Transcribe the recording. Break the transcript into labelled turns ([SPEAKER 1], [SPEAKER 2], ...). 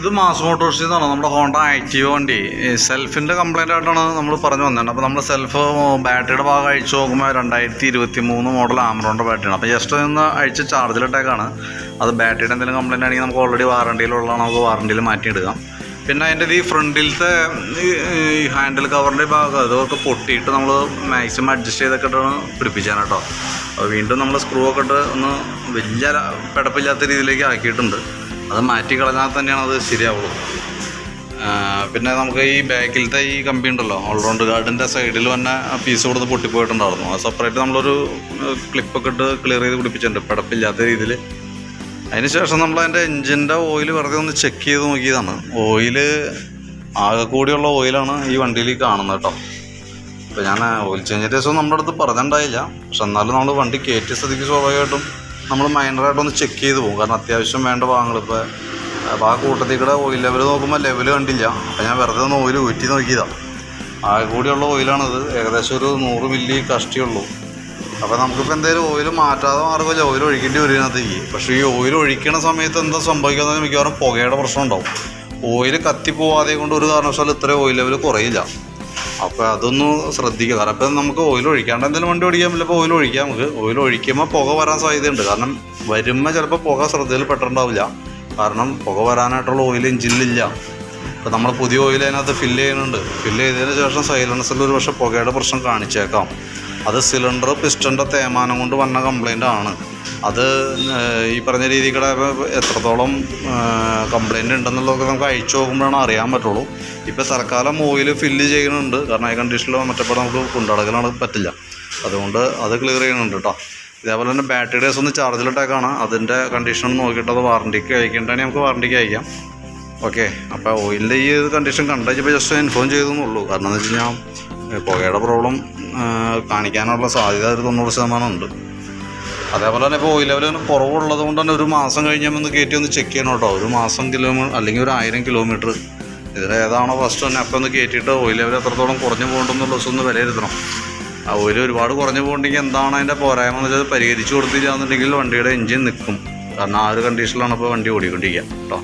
[SPEAKER 1] ഇത് മാസ് മോട്ടോഴ്സിൽ നിന്നാണ് നമ്മുടെ ഹോണ്ട ആക്റ്റീവ വണ്ടി. സെൽഫിൻ്റെ കംപ്ലൈൻ്റ് ആയിട്ടാണ് നമ്മൾ പറഞ്ഞു വന്നത്. അപ്പോൾ നമ്മൾ സെൽഫ് ബാറ്ററിയുടെ ഭാഗം അഴിച്ചു നോക്കുമ്പോൾ 2023 മോഡൽ ആമറോണിൻ്റെ ബാറ്ററിയാണ്. അപ്പോൾ ജസ്റ്റ് നിന്ന് അഴിച്ച് ചാർജിലിട്ടേക്കാണ്. അത് ബാറ്ററിയുടെ എന്തെങ്കിലും കംപ്ലൈൻ്റ് ആണെങ്കിൽ നമുക്ക് ഓൾറെഡി വാറണ്ടിയിലുള്ളതാണ്, നമുക്ക് വാറണ്ടിയിൽ മാറ്റിയിടുക. പിന്നെ അതിൻ്റെ ഈ ഫ്രണ്ടിലത്തെ ഈ ഹാൻഡിൽ കവറിൻ്റെ ഭാഗം അതൊക്കെ പൊട്ടിയിട്ട് നമ്മൾ മാക്സിമം അഡ്ജസ്റ്റ് ചെയ്തൊക്കെയിട്ടാണ് പിടിപ്പിച്ചാണ് കേട്ടോ. അപ്പോൾ വീണ്ടും നമ്മൾ സ്ക്രൂ ഒക്കെ ഇട്ട് ഒന്ന് വലിയ പിടപ്പില്ലാത്ത രീതിയിലേക്ക് ആക്കിയിട്ടുണ്ട്. അത് മാറ്റി കളഞ്ഞാൽ തന്നെയാണ് അത് ശരിയാവുള്ളൂ. പിന്നെ നമുക്ക് ഈ ബാക്കിലത്തെ ഈ കമ്പി ഉണ്ടല്ലോ, ഓൾറൗണ്ട് ഗാർഡിൻ്റെ സൈഡിൽ തന്നെ പീസ് കൊടുത്ത് പൊട്ടിപ്പോയിട്ടുണ്ടായിരുന്നു. അത് സെപ്പറേറ്റ് നമ്മളൊരു ക്ലിപ്പൊക്കെ ഇട്ട് ക്ലിയർ ചെയ്ത് പിടിപ്പിച്ചിട്ടുണ്ട് പിടപ്പില്ലാത്ത രീതിയിൽ. അതിന് ശേഷം നമ്മൾ അതിൻ്റെ എൻജിൻ്റെ ഓയിൽ വെറുതെ ഒന്ന് ചെക്ക് ചെയ്ത് നോക്കിയതാണ്. ഓയിൽ ആകെ കൂടിയുള്ള ഓയിലാണ് ഈ വണ്ടിയിൽ കാണുന്നത് കേട്ടോ. അപ്പോൾ ഞാൻ ഓയിൽ ചേഞ്ചിൻ്റെ ദിവസം നമ്മുടെ അടുത്ത് പറഞ്ഞിട്ടുണ്ടായില്ല. പക്ഷെ എന്നാലും നമ്മൾ വണ്ടി കയറ്റിയ സ്ഥിതിക്ക് സ്വാഭാവികമായിട്ടും നമ്മൾ മൈനറായിട്ടൊന്ന് ചെക്ക് ചെയ്ത് പോകും. കാരണം അത്യാവശ്യം വേണ്ട ഭാഗങ്ങൾ അപ്പോൾ ആ കൂട്ടത്തിൽ കൂടെ ഓയിൽ ലെവൽ നോക്കുമ്പോൾ ലെവൽ കണ്ടില്ല. അപ്പോൾ ഞാൻ വെറുതെ ഒന്ന് ഓയിൽ ഊറ്റി നോക്കിയതാണ്. ആകെ കൂടിയുള്ള ഓയിലാണിത്. ഏകദേശം ഒരു 100 മില്ലി കഷ്ടിയുള്ളൂ. അപ്പോൾ നമുക്കിപ്പോൾ എന്തെങ്കിലും ഓയിൽ മാറ്റാതെ മാറുമ്പോൾ ഓയിൽ ഒഴിക്കേണ്ടി വരുന്നതിനകത്തേക്ക്. പക്ഷേ ഈ ഓയിൽ ഒഴിക്കണ സമയത്ത് എന്താ സംഭവിക്കുന്നത് മിക്കവാറും പുകയുടെ പ്രശ്നം ഉണ്ടാവും. ഓയിൽ കത്തിപ്പോവാതെ കൊണ്ട് ഒരു കാരണവശാലും ഇത്രയും ഓയിൽ ലെവൽ കുറയില്ല. അപ്പോൾ അതൊന്ന് ശ്രദ്ധിക്കുക. കാരണം ഇപ്പം നമുക്ക് ഓയിൽ ഒഴിക്കാണ്ട് എന്തെങ്കിലും വണ്ടി ഓടിക്കാൻ പറ്റില്ല. ഇപ്പോൾ ഓയിൽ ഒഴിക്കാം. നമുക്ക് ഓയിൽ ഒഴിക്കുമ്പോൾ പുക വരാൻ സാധ്യതയുണ്ട്. കാരണം വരുമ്പോൾ ചിലപ്പോൾ പുക ശ്രദ്ധയിൽ പെട്ടിട്ടുണ്ടാവില്ല. കാരണം പുക വരാനായിട്ടുള്ള ഓയിൽ എഞ്ചിനിലില്ല. ഇപ്പോൾ നമ്മൾ പുതിയ ഓയിൽ അതിനകത്ത് ഫില്ല് ചെയ്യുന്നുണ്ട്. ഫില്ല് ചെയ്തതിന് ശേഷം സൈലൻസറിൽ ഒരു പക്ഷേ പുകയുടെ പ്രശ്നം കാണിച്ചേക്കാം. അത് സിലിണ്ടർ പിസ്റ്റൻ്റെ തേയ്മാനം കൊണ്ട് വന്ന കംപ്ലൈൻ്റ് ആണ്. അത് ഈ പറഞ്ഞ രീതിയിൽ എത്രത്തോളം കംപ്ലൈൻറ്റ് ഉണ്ടെന്നുള്ളതൊക്കെ നമുക്ക് അഴിച്ചു നോക്കുമ്പോഴാണ് അറിയാൻ പറ്റുള്ളൂ. ഇപ്പോൾ തൽക്കാലം ഓയിൽ ഫില്ല് ചെയ്യുന്നുണ്ട്. കാരണം ഈ കണ്ടീഷനിൽ മറ്റപ്പോൾ നമുക്ക് കൊണ്ടുനടക്കലാണ് പറ്റില്ല. അതുകൊണ്ട് അത് ക്ലിയർ ചെയ്യുന്നുണ്ട് കേട്ടോ. ഇതേപോലെ തന്നെ ബാറ്ററി ഡേസ് ഒന്ന് ചാർജിലിട്ടേക്കാണ്. അതിൻ്റെ കണ്ടീഷൻ നോക്കിയിട്ട് അത് വാറണ്ടിക്ക് അയക്കേണ്ടതാണെങ്കിൽ നമുക്ക് വാറണ്ടിക്ക് അയക്കാം. ഓക്കെ. അപ്പോൾ ഓയിലിൻ്റെ ഈ കണ്ടീഷൻ കണ്ടുകഴിഞ്ഞപ്പോൾ ജസ്റ്റ് ഇൻഫോം ചെയ്തെന്നുള്ളൂ. കാരണം എന്ന് വെച്ച് കഴിഞ്ഞാൽ പുകയുടെ പ്രോബ്ലം കാണിക്കാനുള്ള സാധ്യത ഒരു 90% ഉണ്ട്. അതേപോലെ തന്നെ ഇപ്പോൾ ഓയിൽ ലെവൽ കുറവുള്ളത് കൊണ്ട് തന്നെ ഒരു മാസം കഴിഞ്ഞാൽ ഒന്ന് കയറ്റി ഒന്ന് ചെക്ക് ചെയ്യണം കേട്ടോ. ഒരു മാസം കിലോമീറ്റർ അല്ലെങ്കിൽ ഒരു 1000 കിലോമീറ്റർ ഇതിലേതാണോ ഫസ്റ്റ് തന്നെ അപ്പം ഒന്ന് കയറ്റിയിട്ട് ഓയിൽ ലെവൽ എത്രത്തോളം കുറഞ്ഞു പോകണ്ടെന്നുള്ള ദിവസം ഒന്ന് വിലയിരുത്തണം. ആ ഓയിൽ ഒരുപാട് കുറഞ്ഞു പോകണമെങ്കിൽ എന്താണ് അതിൻ്റെ പോരായ്മ എന്ന് വെച്ചാൽ പരിഹരിച്ച് കൊടുത്തില്ല എന്നുണ്ടെങ്കിൽ വണ്ടിയുടെ എൻജിൻ നിൽക്കും. കാരണം ആ ഒരു കണ്ടീഷനിലാണ് ഇപ്പോൾ വണ്ടി ഓടിക്കൊണ്ടിരിക്കുക കേട്ടോ.